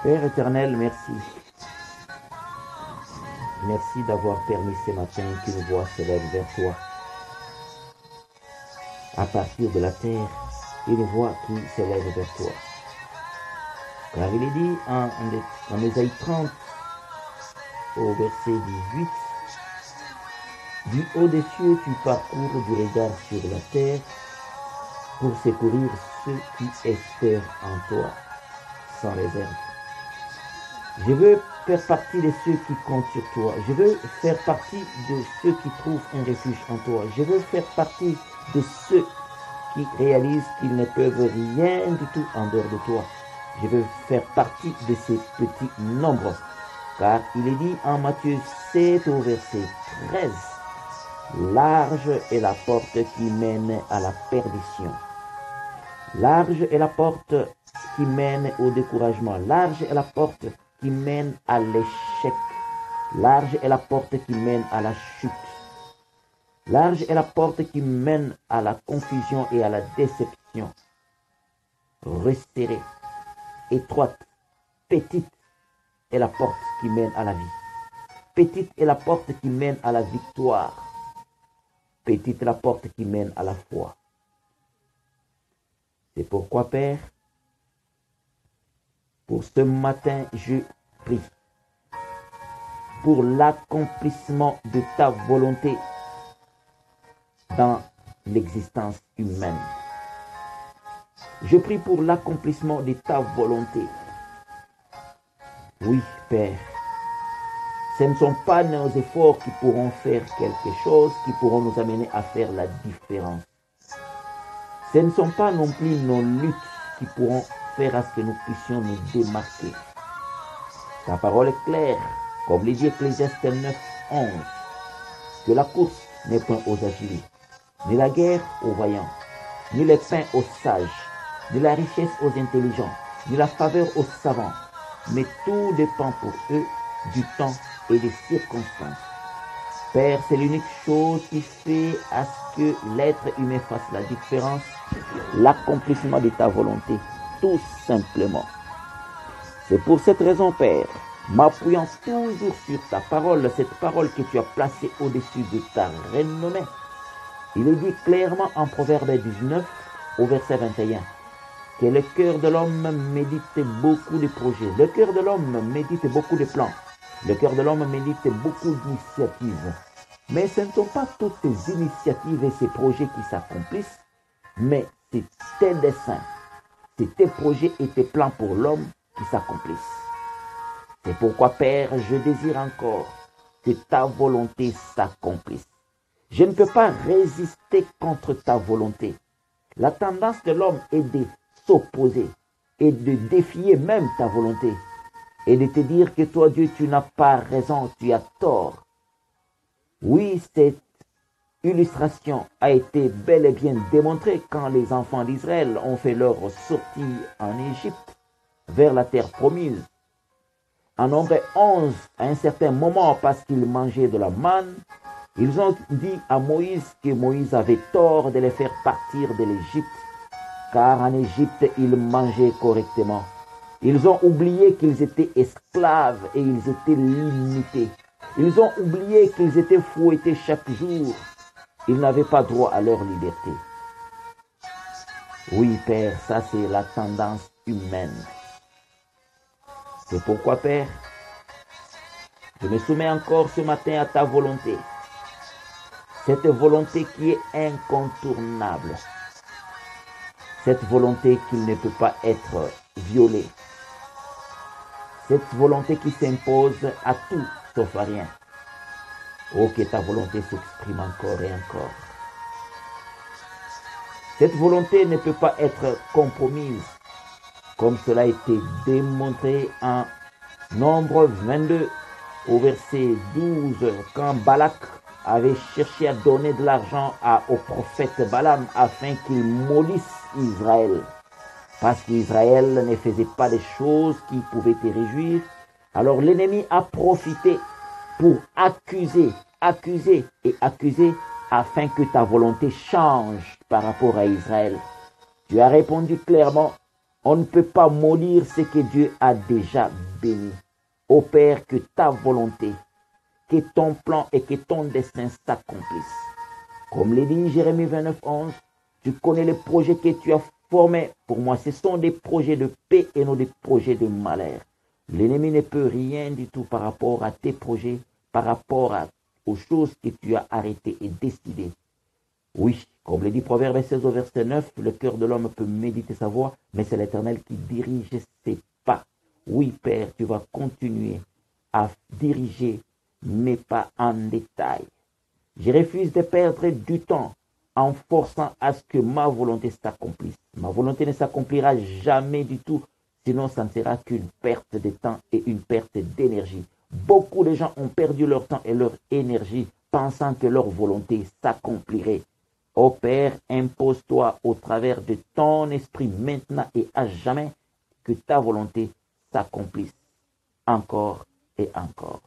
Père éternel, merci. Merci d'avoir permis ce matin qu'une voix s'élève vers toi. À partir de la terre, une voix qui s'élève vers toi. Car il est dit en Ésaïe 30, au verset 18, du haut des cieux, tu parcours du regard sur la terre pour secourir ceux qui espèrent en toi, sans réserve. Je veux faire partie de ceux qui comptent sur toi. Je veux faire partie de ceux qui trouvent un refuge en toi. Je veux faire partie de ceux qui réalisent qu'ils ne peuvent rien du tout en dehors de toi. Je veux faire partie de ces petits nombres. Car il est dit en Matthieu 7 au verset 13, large est la porte qui mène à la perdition. Large est la porte qui mène au découragement. Large est la porte qui mène à l'échec. Large est la porte qui mène à la chute. Large est la porte qui mène à la confusion et à la déception. Resserrée, étroite, petite est la porte qui mène à la vie. Petite est la porte qui mène à la victoire. Petite est la porte qui mène à la foi. C'est pourquoi, Père, pour ce matin, je prie pour l'accomplissement de ta volonté dans l'existence humaine. Je prie pour l'accomplissement de ta volonté. Oui, Père, ce ne sont pas nos efforts qui pourront faire quelque chose, qui pourront nous amener à faire la différence. Ce ne sont pas non plus nos luttes qui pourront faire à ce que nous puissions nous démarquer. Ta parole est claire, comme le dit Ecclésiaste 9, 11, que la course n'est point aux agiles, ni la guerre aux vaillants, ni les pains aux sages, ni la richesse aux intelligents, ni la faveur aux savants, mais tout dépend pour eux du temps et des circonstances. Père, c'est l'unique chose qui fait à ce que l'être humain fasse la différence, l'accomplissement de ta volonté, tout simplement. C'est pour cette raison, Père, m'appuyant toujours sur ta parole, cette parole que tu as placée au-dessus de ta renommée. Il est dit clairement en Proverbe 19, au verset 21, que le cœur de l'homme médite beaucoup de projets, le cœur de l'homme médite beaucoup de plans, le cœur de l'homme médite beaucoup d'initiatives. Mais ce ne sont pas toutes ces initiatives et ces projets qui s'accomplissent, mais c'est tes desseins, c'est tes projets et tes plans pour l'homme qui s'accomplissent. C'est pourquoi, Père, je désire encore que ta volonté s'accomplisse. Je ne peux pas résister contre ta volonté. La tendance de l'homme est de s'opposer et de défier même ta volonté et de te dire que toi, Dieu, tu n'as pas raison, tu as tort. Oui, cette illustration a été bel et bien démontrée quand les enfants d'Israël ont fait leur sortie en Égypte vers la terre promise. En nombre 11, à un certain moment, parce qu'ils mangeaient de la manne, ils ont dit à Moïse que Moïse avait tort de les faire partir de l'Égypte, car en Égypte, ils mangeaient correctement. Ils ont oublié qu'ils étaient esclaves et ils étaient limités. Ils ont oublié qu'ils étaient fouettés chaque jour. Ils n'avaient pas droit à leur liberté. Oui, Père, ça c'est la tendance humaine. C'est pourquoi, Père, je me soumets encore ce matin à ta volonté. Cette volonté qui est incontournable. Cette volonté qui ne peut pas être violée. Cette volonté qui s'impose à tout sauf à rien. Oh, que ta volonté s'exprime encore et encore. Cette volonté ne peut pas être compromise, comme cela a été démontré en Nombre 22, au verset 12, quand Balak avait cherché à donner de l'argent au prophète Balaam afin qu'il maudisse Israël. Parce qu'Israël ne faisait pas des choses qui pouvaient te réjouir. Alors l'ennemi a profité pour accuser afin que ta volonté change par rapport à Israël. Tu as répondu clairement On ne peut pas maudire ce que Dieu a déjà béni. Ô Père, que ta volonté, que ton plan et que ton dessein s'accomplissent. Comme le dit Jérémie 29, 11, tu connais les projets que tu as formés pour moi. Ce sont des projets de paix et non des projets de malheur. L'ennemi ne peut rien du tout par rapport à tes projets, par rapport aux choses que tu as arrêtées et décidées. Oui, comme le dit Proverbe 16 au verset 9, le cœur de l'homme peut méditer sa voie, mais c'est l'Éternel qui dirige ses pas. Oui, Père, tu vas continuer à diriger mes pas en détail. Je refuse de perdre du temps en forçant à ce que ma volonté s'accomplisse. Ma volonté ne s'accomplira jamais du tout, sinon ça ne sera qu'une perte de temps et une perte d'énergie. Beaucoup de gens ont perdu leur temps et leur énergie pensant que leur volonté s'accomplirait. Ô Père, impose-toi au travers de ton esprit maintenant et à jamais que ta volonté s'accomplisse encore et encore.